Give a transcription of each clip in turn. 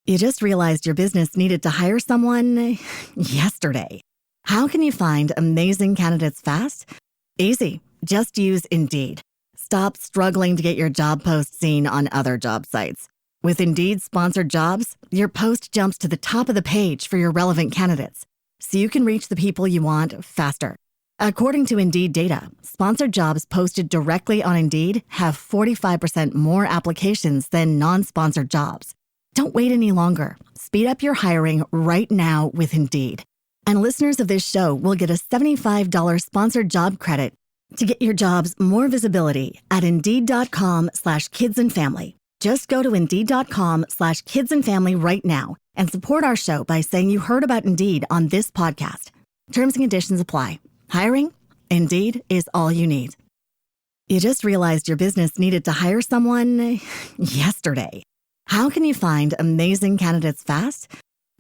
You just realized your business needed to hire someone yesterday. How can you find amazing candidates fast? Easy. Just use Indeed. Stop struggling to get your job post seen on other job sites. With Indeed sponsored jobs, your post jumps to the top of the page for your relevant candidates, so you can reach the people you want faster. According to Indeed data, sponsored jobs posted directly on Indeed have 45% more applications than non-sponsored jobs. Don't wait any longer. Speed up your hiring right now with Indeed. And listeners of this show will get a $75 sponsored job credit to get your jobs more visibility at Indeed.com/kidsandfamily. Just go to Indeed.com/kidsandfamily right now and support our show by saying you heard about Indeed on this podcast. Terms and conditions apply. Hiring? Indeed is all you need. You just realized your business needed to hire someone yesterday. How can you find amazing candidates fast?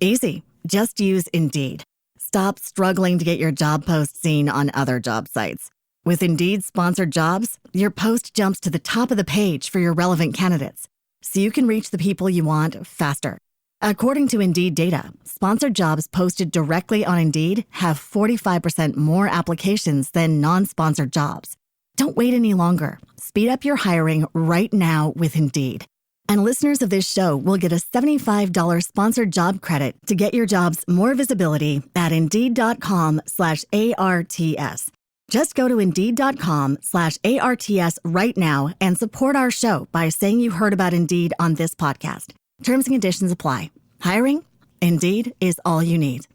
Easy. Just use Indeed. Stop struggling to get your job post seen on other job sites. With Indeed sponsored jobs, your post jumps to the top of the page for your relevant candidates, so you can reach the people you want faster. According to Indeed data, sponsored jobs posted directly on Indeed have 45% more applications than non-sponsored jobs. Don't wait any longer. Speed up your hiring right now with Indeed. And listeners of this show will get a $75 sponsored job credit to get your jobs more visibility at Indeed.com/ARTS. Just go to Indeed.com/ARTS right now and support our show by saying you heard about Indeed on this podcast. Terms and conditions apply. Hiring? Indeed is all you need.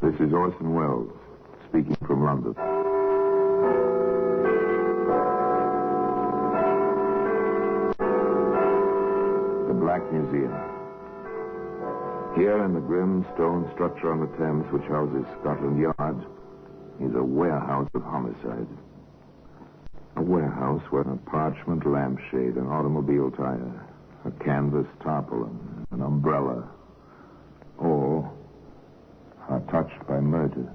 This is Orson Welles speaking from London. The Black Museum. Here in the grim stone structure on the Thames, which houses Scotland Yard, is a warehouse of homicide. A warehouse where a parchment lampshade, an automobile tire, a canvas tarpaulin, an umbrella, all are touched by murder.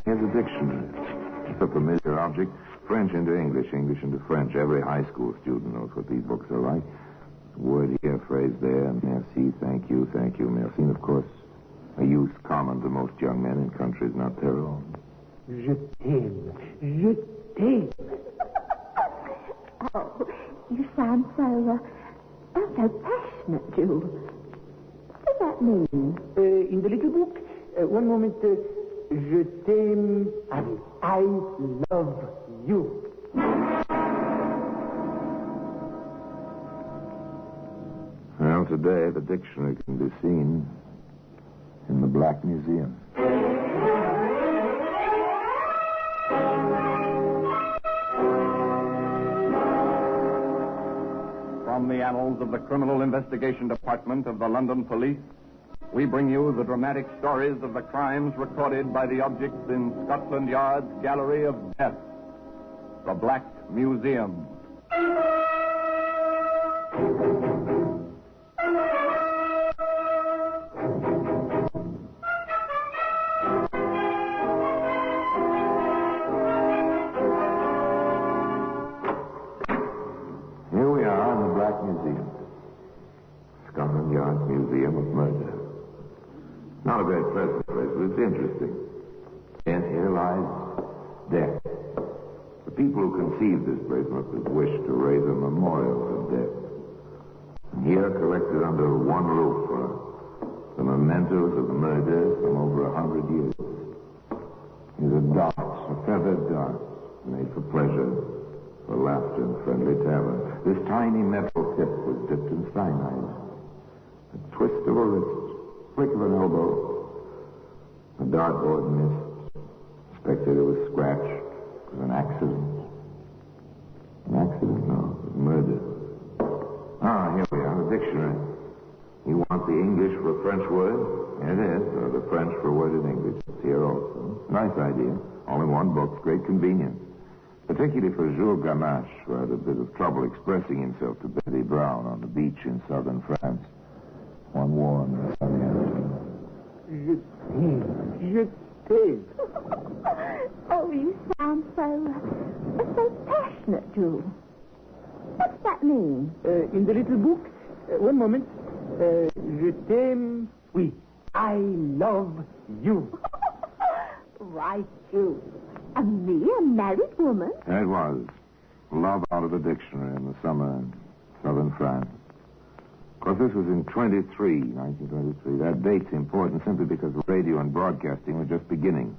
Here's a dictionary. It's a familiar object. French into English, English into French. Every high school student knows what these books are like. Word here, phrase there, merci, thank you, merci. And of course, a use common to most young men in countries not their own. Je t'aime. Je t'aime. Oh, you sound so passionate, Jules. What does that mean? In the little book, one moment, je t'aime and I love you. Well, today the dictionary can be seen in the Black Museum. From the annals of the Criminal Investigation Department of the London Police, we bring you the dramatic stories of the crimes recorded by the objects in Scotland Yard's Gallery of Death, the Black Museum. Here we are in the Black Museum. Scotland Yard Museum of Murder. Not a very pleasant place, but it's interesting. And here lies death. The people who conceived this place must have wished to raise a memorial to death. And here, collected under one roof, are the mementos of the murder from over 100 years. These are darts, a feathered dart, made for pleasure, for laughter and friendly terror. This tiny metal tip was dipped in cyanide. A twist of a wrist, flick of an elbow, a dartboard missed. The spectator was scratched. It was an accident. An accident? No, it was murder. Here we are, the dictionary. You want the English for a French word? Here it is, or the French for a word in English. It's here also. Nice idea. All in one book. Great convenience. Particularly for Jules Gamache, who had a bit of trouble expressing himself to Betty Brown on the beach in southern France. One warm and sunny afternoon. Je t'aime. Je t'aime. Oh, you sound so passionate, Jules. What's that mean? In the little book, one moment. Je t'aime, oui, I love you. Right, Jules. And me, a married woman? It was. Love out of the dictionary in the summer in southern France. Of course, this was in 1923. That date's important simply because radio and broadcasting were just beginning.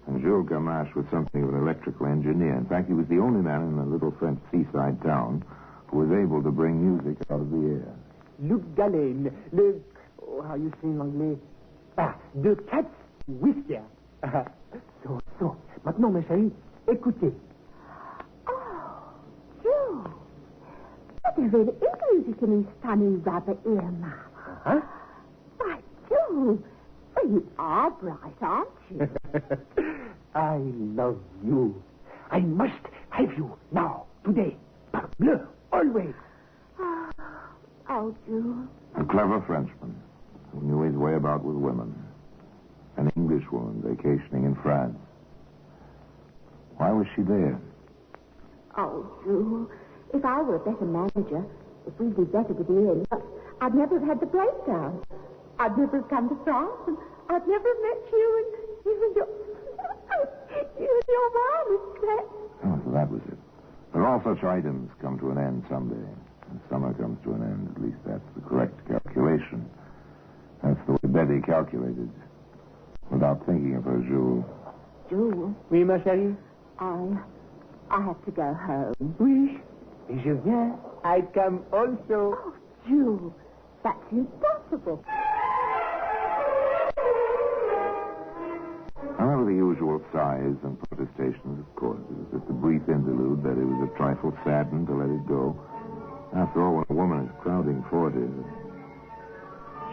And Jules Gamache was something of an electrical engineer. In fact, he was the only man in the little French seaside town who was able to bring music out of the air. Luc Gallen, how you say in anglais? De Cat's Whisker. So. Maintenant, ma chérie, écoutez. Oh, Jules. But there really is music in his funny rubber ear mouth. Huh? Why, Jules, well, you are bright, aren't you? I love you. I must have you now, today. Parbleu, always. Oh, Jules. A clever Frenchman who knew his way about with women. An Englishwoman vacationing in France. Why was she there? Oh, Jules, if I were a better manager, if we'd be better with Ian, I'd never have had the breakdown. I'd never have come to France, and I'd never have met you and your... you and your wireless set. Oh, so that was it. But all such items come to an end someday. And summer comes to an end. At least that's the correct calculation. That's the way Betty calculated. Without thinking of her, Jules. Jules, Oui, ma chérie? I have to go home. Oui. Je viens. I come also. Oh, Jules, that's impossible. However, the usual sighs and protestations, of course. It was just a brief interlude. Betty was a trifle saddened to let it go. After all, when a woman is crowding 40...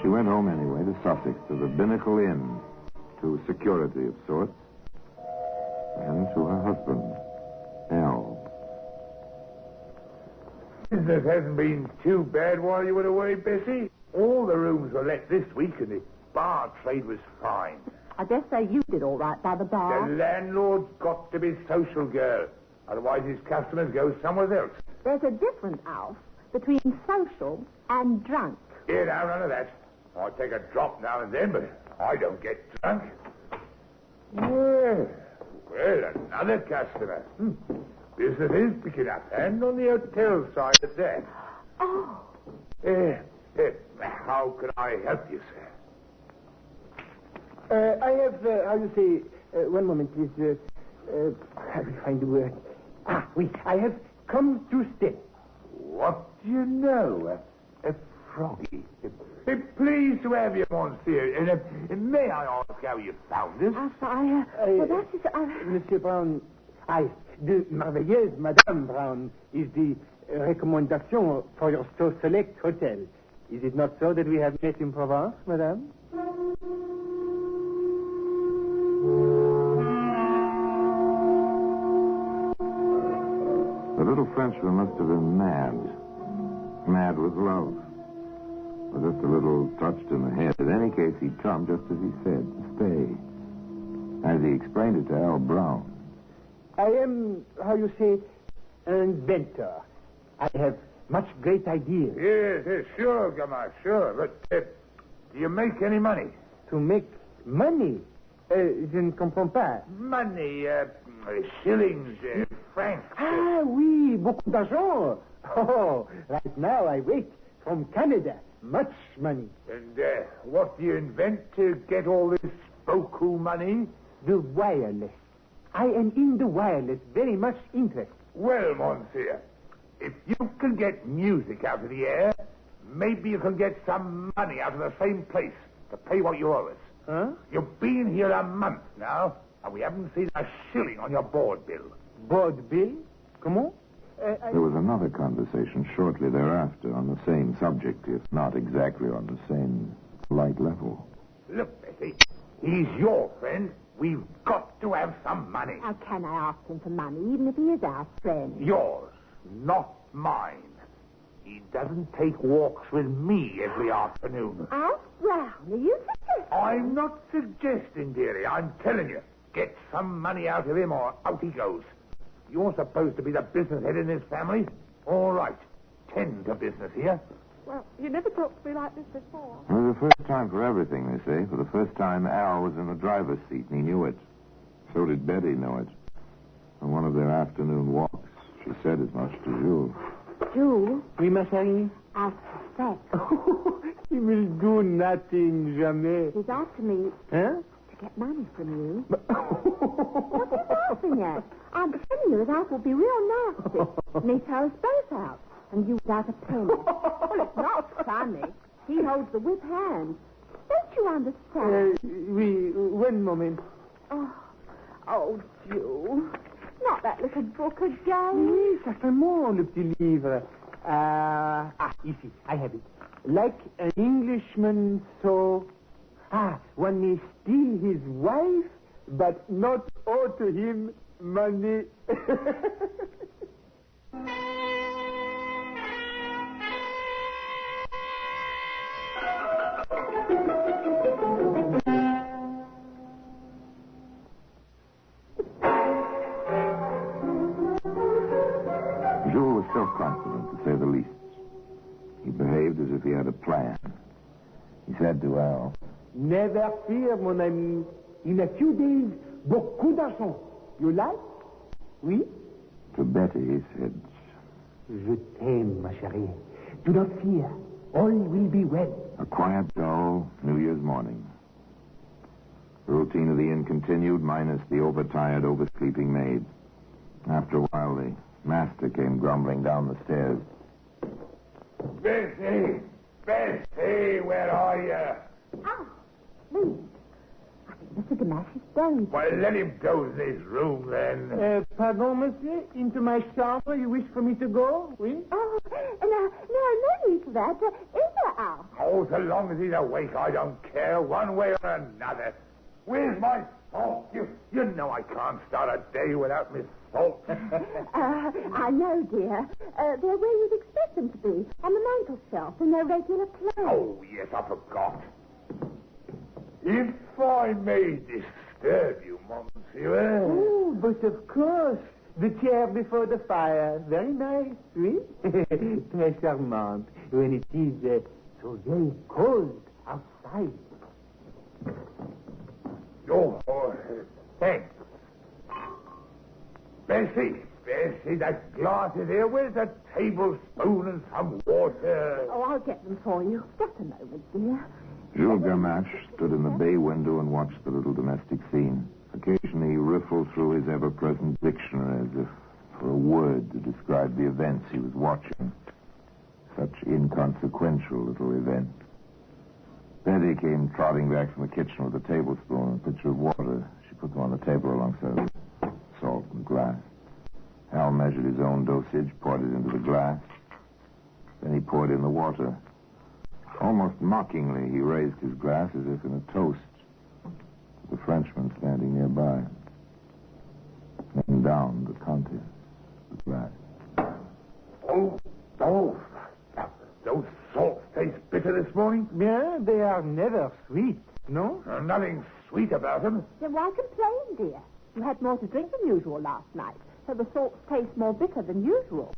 She went home anyway to Sussex, to the Binnacle Inn, to security of sorts, and to her husband, Al. Business hasn't been too bad while you were away, Bessie. All the rooms were let this week, and the bar trade was fine. I dare say you did all right by the bar. The landlord's got to be social, girl. Otherwise his customers go somewhere else. There's a difference, Alf, between social and drunk. Here, now, none of that. I take a drop now and then, but I don't get drunk. Well, another customer. Business is picking up, and on the hotel side at that. Oh. How can I help you, sir? I have, how you say, one moment, please. I will find the word. Oui, I have come to stay. What do you know? A froggy. Pleased to have you, monsieur. And may I ask how you found us? Well, that is... Monsieur Brown, the merveilleuse Madame Brown is the recommendation for your so select hotel. Is it not so that we have met in Provence, Madame? The little Frenchman must have been mad. Mad with love. Or just a little touched in the head. In any case, he'd come just as he said, to stay. As he explained it to Al Brown. I am, how you say, an inventor. I have much great ideas. Yes, sure, Gamache, sure. But do you make any money? To make money? Je ne comprends pas. Money, shillings, francs. Oui, beaucoup d'argent. Oh, right now I wait from Canada. Much money. And what do you invent to get all this beaucoup money? The wireless. I am in the wireless very much interested. Well, monsieur, if you can get music out of the air, maybe you can get some money out of the same place to pay what you owe us. Huh? You've been here a month now, and we haven't seen a shilling on your board bill. Board bill? Comment? There was another conversation shortly thereafter on the same subject, if not exactly on the same light level. Look, Betty, he's your friend. We've got to have some money. How can I ask him for money, even if he is our friend? Yours, not mine. He doesn't take walks with me every afternoon. Alf Brown, are you suggesting? I'm not suggesting, dearie. I'm telling you. Get some money out of him or out he goes. You're supposed to be the business head in this family. All right. Tend to business here. Well, you never talked to me like this before. It was the first time for everything, they say. For the first time, Al was in the driver's seat, and he knew it. So did Betty know it. On one of their afternoon walks, she said as much to Jules. Jules, Oui, ma chérie? I suspect He will do nothing, jamais. he's after me Huh? to get money from you. What are you laughing at? I'm telling you, that will be real nasty. And he throws both out. And you without a penny. Well, it's not funny. He holds the whip hand. Don't you understand? Oui, one moment. Oh, Jules. Not that little book again. Oui, certainement, le petit livre. Ici, I have it. Like an Englishman, so... one may steal his wife, but not owe to him money. Jules was self-confident, to say the least. He behaved as if he had a plan. He said to Al, Never fear, mon ami. In a few days, beaucoup d'argent. You like? Oui? to Betty, he said, Je t'aime, ma chérie. Do not fear. All will be well. a quiet, dull New Year's morning. The routine of the inn continued, minus the overtired, oversleeping maid. After a while, the master came grumbling down the stairs. Bessie! Bessie, where are you? Ah, me. I think Mr. Gamache is dead. Well, let him go to his room, then. Pardon, monsieur? Into my chambre, you wish for me to go? Oui? Oh, no need for that. Is there, Al? Oh, so long as he's awake, I don't care, one way or another. Where's my salt? You know I can't start a day without Miss Salt. I know, dear. They're where you'd expect them to be, on the mantel shelf in their regular place. Oh, yes, I forgot. If I may disturb you, Monsieur. Oh, but of course. The chair before the fire. Very nice, oui? Très charmant. When it is so very cold outside. Oh, thanks. Bessie, that glass is here. Where's a tablespoon and some water? Oh, I'll get them for you. Just a moment, dear. Jules Gamache stood in the bay window and watched the little domestic scene. Occasionally, he riffled through his ever-present dictionary as if for a word to describe the events he was watching. Such inconsequential little events. Betty came trotting back from the kitchen with a tablespoon and a pitcher of water. She put them on the table alongside of salt and glass. Al measured his own dosage, poured it into the glass. Then he poured in the water. Almost mockingly, he raised his glass as if in a toast to the Frenchman standing nearby. Then down the contents of the glass. Oh, those salts taste bitter this morning. Yeah, they are never sweet, no? Nothing sweet about them. Then why complain, dear? You had more to drink than usual last night, so the salts taste more bitter than usual.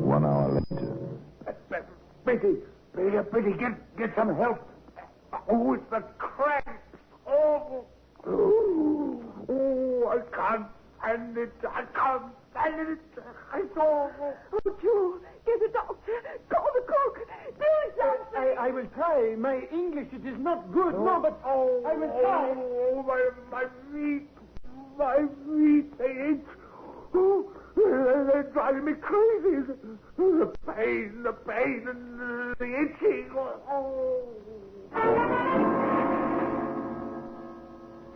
1 hour later. Betty, get some help. Oh, it's the cramps. Oh, I can't stand it. It's awful. Oh, Jules, get a doctor. Call the cook. Do something. I will try. My English, it is not good. No, but I will try. Oh, my feet, they itch. Oh, they're driving me crazy. The pain, and the itching. Oh.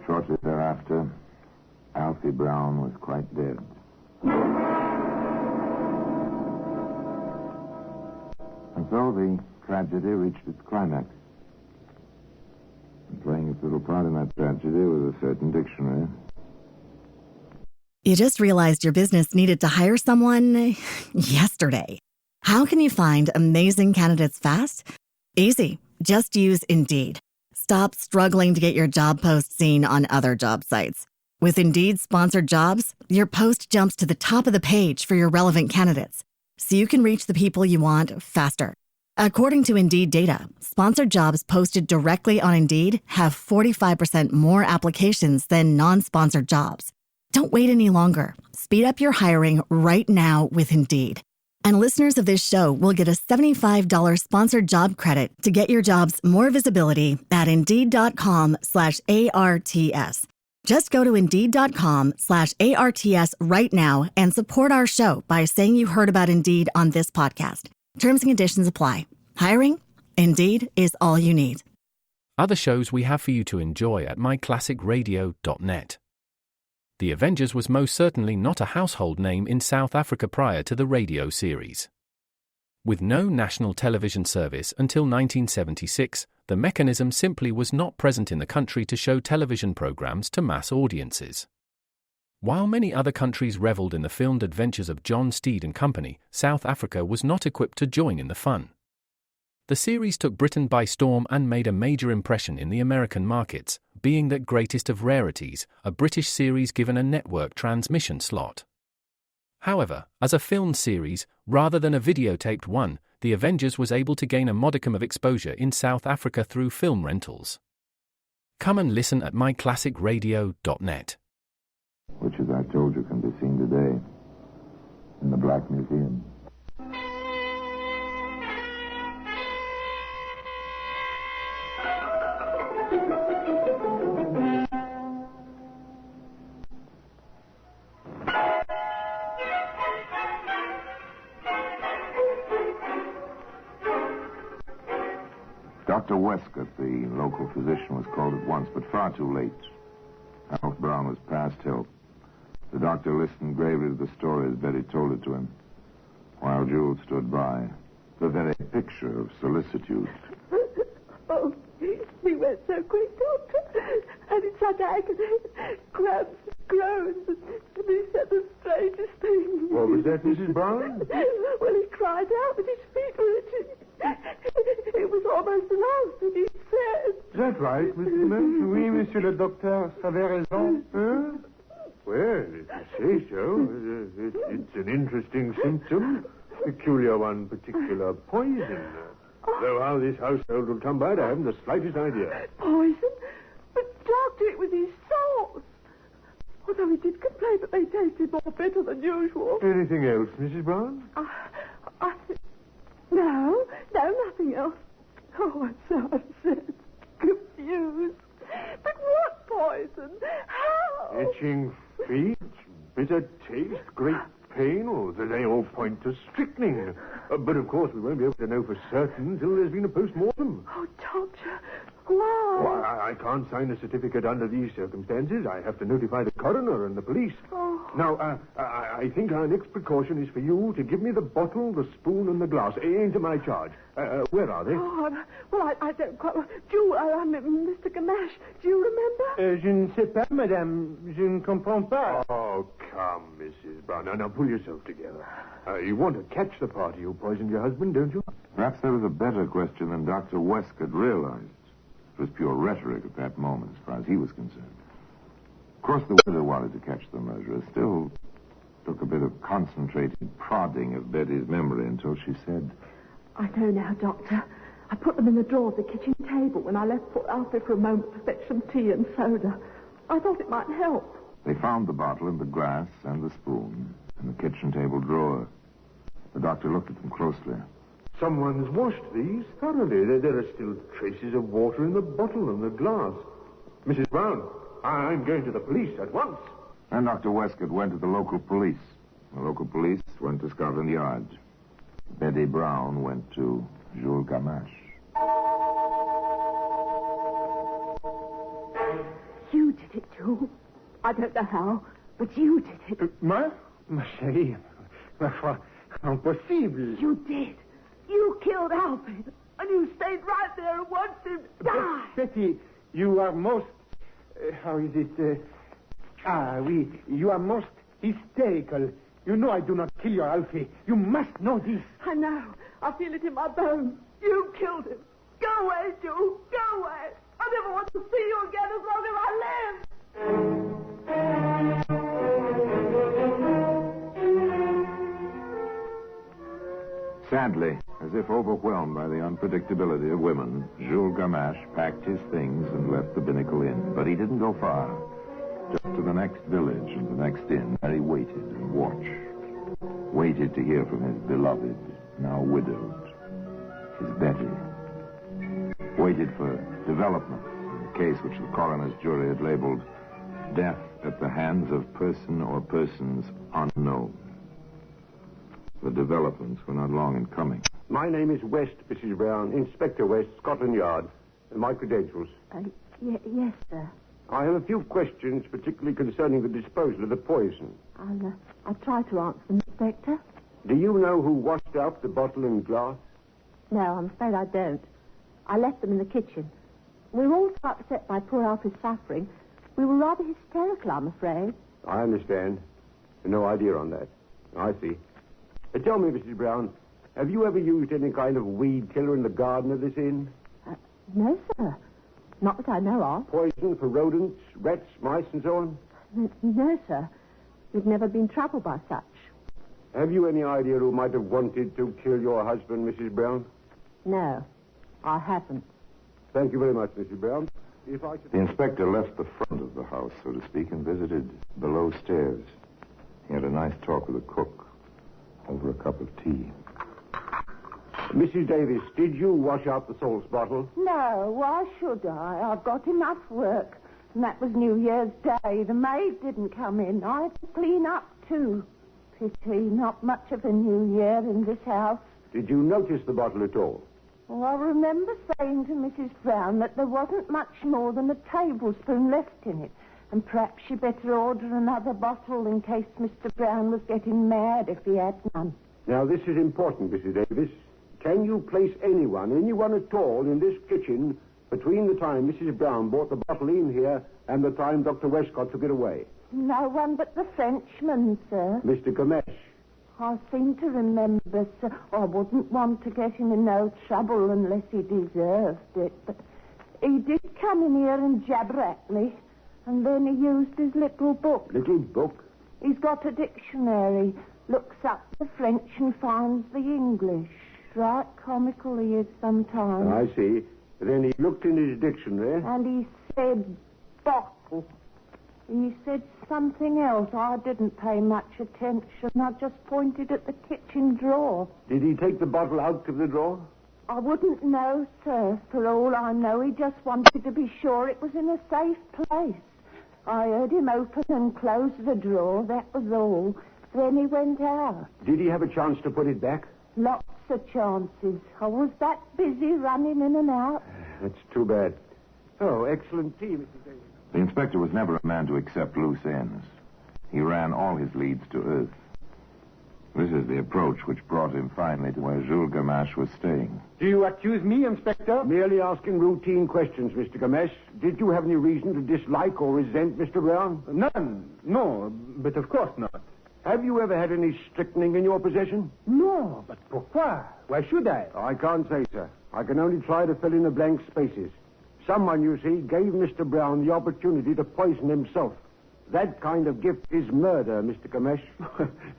Shortly thereafter, Alfie Brown was quite dead. And so the tragedy reached its climax. And playing its little part in that tragedy was a certain dictionary. You just realized your business needed to hire someone yesterday. How can you find amazing candidates fast? Easy. Just use Indeed. Stop struggling to get your job post seen on other job sites. With Indeed sponsored jobs, your post jumps to the top of the page for your relevant candidates, so you can reach the people you want faster. According to Indeed data, sponsored jobs posted directly on Indeed have 45% more applications than non-sponsored jobs. Don't wait any longer. Speed up your hiring right now with Indeed. And listeners of this show will get a $75 sponsored job credit to get your jobs more visibility at Indeed.com/ARTS. Just go to Indeed.com/ARTS right now and support our show by saying you heard about Indeed on this podcast. Terms and conditions apply. Hiring? Indeed is all you need. Other shows we have for you to enjoy at myclassicradio.net. The Avengers was most certainly not a household name in South Africa prior to the radio series. With no national television service until 1976, the mechanism simply was not present in the country to show television programs to mass audiences. While many other countries reveled in the filmed adventures of John Steed and company, South Africa was not equipped to join in the fun. The series took Britain by storm and made a major impression in the American markets, being the greatest of rarities, a British series given a network transmission slot. However, as a filmed series, rather than a videotaped one, The Avengers was able to gain a modicum of exposure in South Africa through film rentals. Come and listen at myclassicradio.net. Which, as I told you, can be seen today in the Black Museum. Dr. Westcott, the local physician, was called at once, but far too late. Alf Brown was past help. The doctor listened gravely to the story as Betty told it to him, while Jules stood by, the very picture of solicitude. Oh, we went so quick, Doctor, and in such agony, grabs, groans, and he said the strangest thing. What was that, Mrs. Brown? Well, he cried out that his feet were itching. It was almost the last thing he said. Is that right, Mr. Max? Oui, monsieur le docteur, vous avez raison. Huh? Well, if you say so, it's an interesting symptom. Peculiar one, particular poison. Though how this household will come by it, I haven't the slightest idea. Poison? But, Doctor, it was his sauce. Although he did complain that they tasted more bitter than usual. Anything else, Mrs. Brown? No, nothing else. Oh, I'm so upset, confused. But what poison? How? Itching feet, bitter taste, great pain, or do they all point to strychnine? But of course we won't be able to know for certain until there's been a post-mortem. Oh, Doctor, why? Well, I can't sign a certificate under these circumstances. I have to notify the coroner and the police. Oh. Now, I think our next precaution is for you to give me the bottle, the spoon, and the glass into my charge. Where are they? Oh, I don't quite... Jules, Mr. Gamache, do you remember? Je ne sais pas, madame. Je ne comprends pas. Oh, come, Mrs. Brown. Now, pull yourself together. You want to catch the party who poisoned your husband, don't you? Perhaps there was a better question than Dr. Westcott realized. It was pure rhetoric at that moment, as far as he was concerned. Of course, the widow wanted to catch the murderer. Still took a bit of concentrated prodding of Betty's memory until she said, I know now, Doctor. I put them in the drawer of the kitchen table when I left Port Alfred for a moment to fetch some tea and soda. I thought it might help. They found the bottle and the glass and the spoon in the kitchen table drawer. The doctor looked at them closely. Someone's washed these thoroughly. There are still traces of water in the bottle and the glass. Mrs. Brown, I'm going to the police at once. And Dr. Westcott went to the local police. The local police went to Scotland Yard. Betty Brown went to Jules Gamache. You did it, Jules. I don't know how, but you did it. Moi? Ma chérie, ma foi, impossible. You did. You killed Alfred, and you stayed right there and watched him die. Betty, you are most... how is it? Oui, you are most hysterical. You know I do not kill your Alfie. You must know this. I know. I feel it in my bones. You killed him. Go away, Jules. Go away. I never want to see you again as long as I live. Sadly, as if overwhelmed by the unpredictability of women, Jules Gamache packed his things and left the Binnacle Inn. But he didn't go far. Just to the next village and the next inn, where he waited and watched. Waited to hear from his beloved, now widowed, his Betty. Waited for developments in the case which the coroner's jury had labeled death at the hands of person or persons unknown. The developments were not long in coming. My name is West, Mrs. Brown, Inspector West, Scotland Yard. My credentials. Yes, sir. I have a few questions, particularly concerning the disposal of the poison. I'll try to answer them, Inspector. Do you know who washed out the bottle and glass? No, I'm afraid I don't. I left them in the kitchen. We were all so upset by poor Alfie's suffering. We were rather hysterical, I'm afraid. I understand. No idea on that. I see. Tell me, Mrs. Brown, have you ever used any kind of weed killer in the garden of this inn? No, sir. Not that I know of. Poison for rodents, rats, mice, and so on? No, sir. We've never been troubled by such. Have you any idea who might have wanted to kill your husband, Mrs. Brown? No, I haven't. Thank you very much, Mrs. Brown. If I could... The inspector left the front of the house, so to speak, and visited below stairs. He had a nice talk with the cook over a cup of tea. Mrs. Davis, did you wash out the salts bottle? No, why should I? I've got enough work. And that was New Year's Day. The maid didn't come in. I had to clean up, too. Pity, not much of a New Year in this house. Did you notice the bottle at all? Oh, I remember saying to Mrs. Brown that there wasn't much more than a tablespoon left in it. And perhaps she better order another bottle in case Mr. Brown was getting mad if he had none. Now, this is important, Mrs. Davis. Can you place anyone at all, in this kitchen between the time Mrs. Brown brought the bottle in here and the time Dr. Westcott took it away? No one but the Frenchman, sir. Mr. Gamesh. I seem to remember, sir. I wouldn't want to get him in no trouble unless he deserved it. But he did come in here and jabber at me. And then he used his little book. Little book? He's got a dictionary. Looks up the French and finds the English. Right comical he is sometimes. I see. Then he looked in his dictionary. And he said bottle. He said something else. I didn't pay much attention. I just pointed at the kitchen drawer. Did he take the bottle out of the drawer? I wouldn't know, sir. For all I know, he just wanted to be sure it was in a safe place. I heard him open and close the drawer, that was all. Then he went out. Did he have a chance to put it back? Lots of chances. I was that busy running in and out. That's too bad. Oh, excellent tea, Mrs. Davis. The inspector was never a man to accept loose ends. He ran all his leads to earth. This is the approach which brought him finally to where Jules Gamache was staying. Do you accuse me, Inspector? Merely asking routine questions, Mr. Gamesh. Did you have any reason to dislike or resent Mr. Brown? None. No, but of course not. Have you ever had any strychnine in your possession? No, but pourquoi? Why should I? I can't say, sir. I can only try to fill in the blank spaces. Someone, you see, gave Mr. Brown the opportunity to poison himself. That kind of gift is murder, Mr. Gamesh.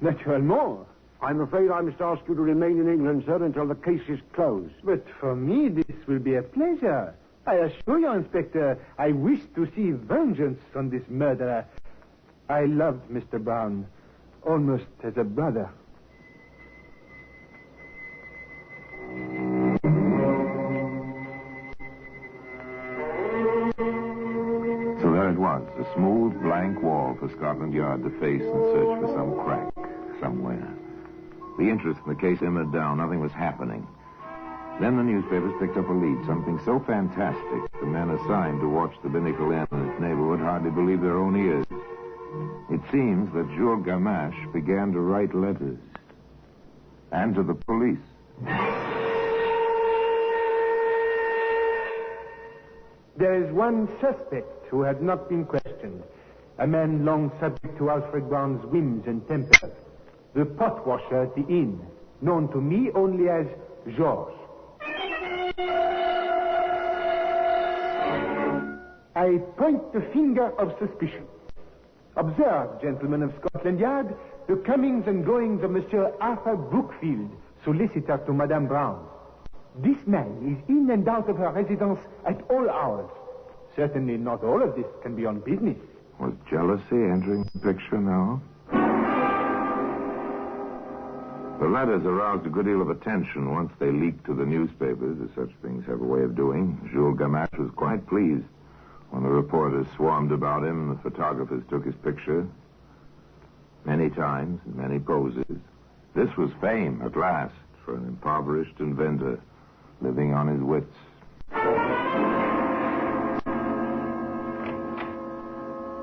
Naturellement. I'm afraid I must ask you to remain in England, sir, until the case is closed. But for me, this will be a pleasure. I assure you, Inspector, I wish to see vengeance on this murderer. I loved Mr. Brown, almost as a brother. So there it was, a smooth, blank wall for Scotland Yard to face and search for some crack somewhere. The interest in the case simmered down. Nothing was happening. Then the newspapers picked up a lead, something so fantastic, the men assigned to watch the Binnacle Inn and its neighborhood hardly believed their own ears. It seems that Jules Gamache began to write letters. And to the police. There is one suspect who had not been questioned. A man long subject to Alfred Brown's whims and temper. The pot washer at the inn, known to me only as Georges. I point the finger of suspicion. Observe, gentlemen of Scotland Yard, the comings and goings of Monsieur Arthur Brookfield, solicitor to Madame Brown. This man is in and out of her residence at all hours. Certainly not all of this can be on business. Was jealousy entering the picture now? The letters aroused a good deal of attention once they leaked to the newspapers, as such things have a way of doing. Jules Gamache was quite pleased when the reporters swarmed about him and the photographers took his picture. Many times, in many poses. This was fame, at last, for an impoverished inventor living on his wits.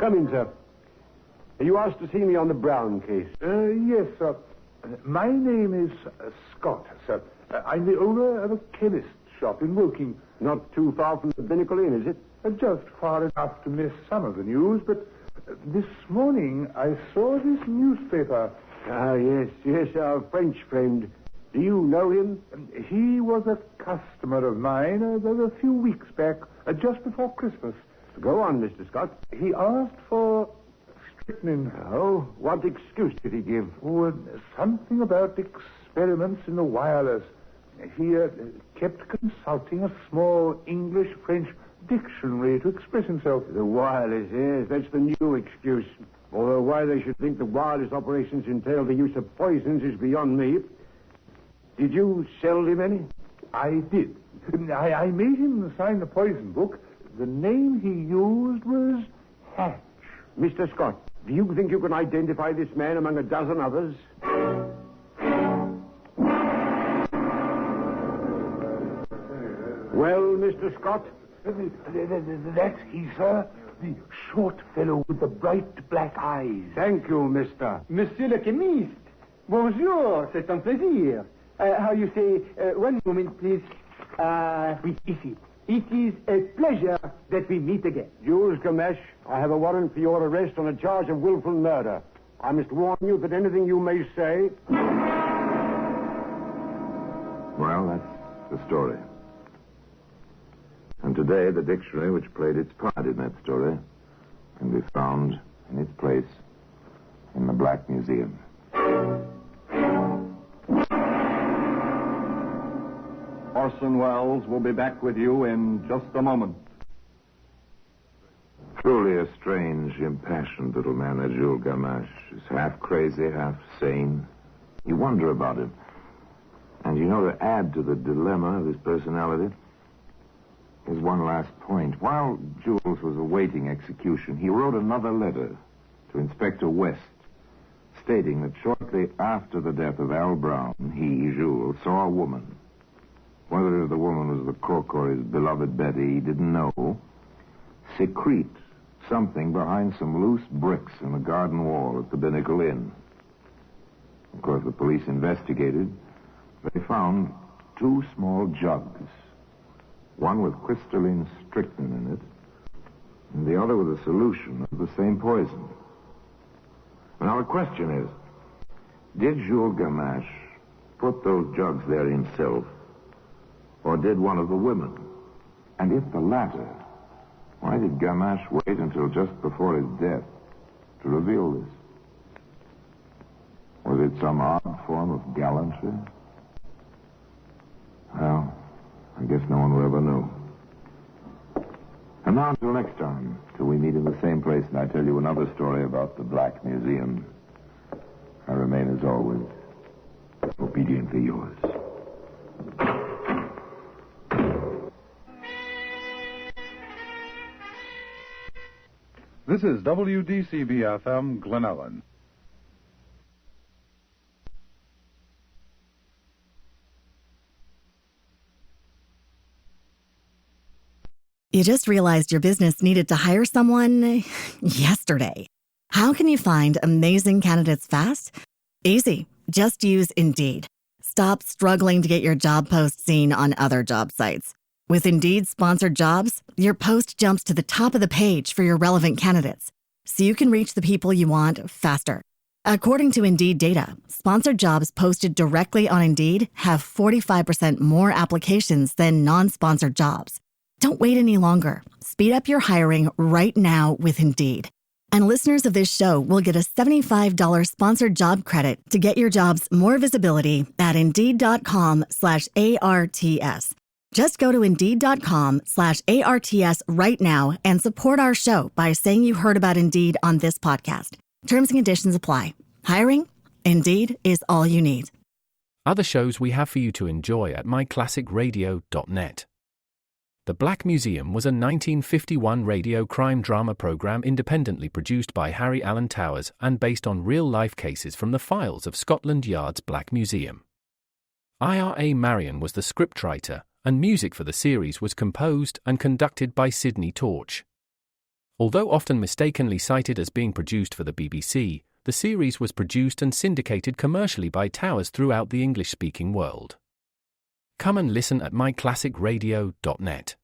Come in, sir. You asked to see me on the Brown case. Yes, sir. My name is Scott, sir. I'm the owner of a chemist's shop in Woking. Not too far from the Binnacle Inn, is it? Just far enough to miss some of the news, but this morning I saw this newspaper. Ah, yes, our French friend. Do you know him? He was a customer of mine a few weeks back, just before Christmas. Go on, Mr. Scott. He asked for strychnine. Oh, what excuse did he give? Oh, something about experiments in the wireless. He kept consulting a small English-French dictionary to express himself. The wireless, yes, that's the new excuse. Although why they should think the wireless operations entail the use of poisons is beyond me. Did you sell him any? I did. I made him sign the poison book. The name he used was Hatch. Mr. Scott, do you think you can identify this man among a dozen others? Well, Mr. Scott? That's he, sir. The short fellow with the bright black eyes. Thank you, mister. Monsieur le chemiste. Bonjour, c'est un plaisir. How you say, one moment, please. Oui, ici. It is a pleasure that we meet again. Jules Gamache, I have a warrant for your arrest on a charge of willful murder. I must warn you that anything you may say... Well, that's the story. And today, the dictionary which played its part in that story can be found in its place in the Black Museum. Orson Welles will be back with you in just a moment. Truly a strange, impassioned little man, that Jules Gamache. He's half crazy, half sane. You wonder about him. And you know, to add to the dilemma of his personality, here's one last point. While Jules was awaiting execution, he wrote another letter to Inspector West, stating that shortly after the death of Al Brown, he, Jules, saw a woman. Whether the woman was the cook or his beloved Betty, he didn't know, secrete something behind some loose bricks in the garden wall at the Binnacle Inn. Of course, the police investigated. They found 2 small jugs, one with crystalline strychnine in it, and the other with a solution of the same poison. Now, the question is, did Jules Gamache put those jugs there himself, or did one of the women? And if the latter, why did Gamache wait until just before his death to reveal this? Was it some odd form of gallantry? Well, I guess no one will ever know. And now until next time, till we meet in the same place and I tell you another story about the Black Museum, I remain, as always, obediently yours. This is WDCB-FM, Glen Ellen. You just realized your business needed to hire someone yesterday. How can you find amazing candidates fast? Easy. Just use Indeed. Stop struggling to get your job post seen on other job sites. With Indeed sponsored jobs, your post jumps to the top of the page for your relevant candidates, so you can reach the people you want faster. According to Indeed data, sponsored jobs posted directly on Indeed have 45% more applications than non-sponsored jobs. Don't wait any longer. Speed up your hiring right now with Indeed. And listeners of this show will get a $75 sponsored job credit to get your jobs more visibility at Indeed.com/ARTS. Just go to Indeed.com/ARTS right now and support our show by saying you heard about Indeed on this podcast. Terms and conditions apply. Hiring? Indeed is all you need. Other shows we have for you to enjoy at myclassicradio.net. The Black Museum was a 1951 radio crime drama program independently produced by Harry Alan Towers and based on real-life cases from the files of Scotland Yard's Black Museum. Ira Marion was the scriptwriter, and music for the series was composed and conducted by Sidney Torch. Although often mistakenly cited as being produced for the BBC, the series was produced and syndicated commercially by Towers throughout the English-speaking world. Come and listen at myclassicradio.net.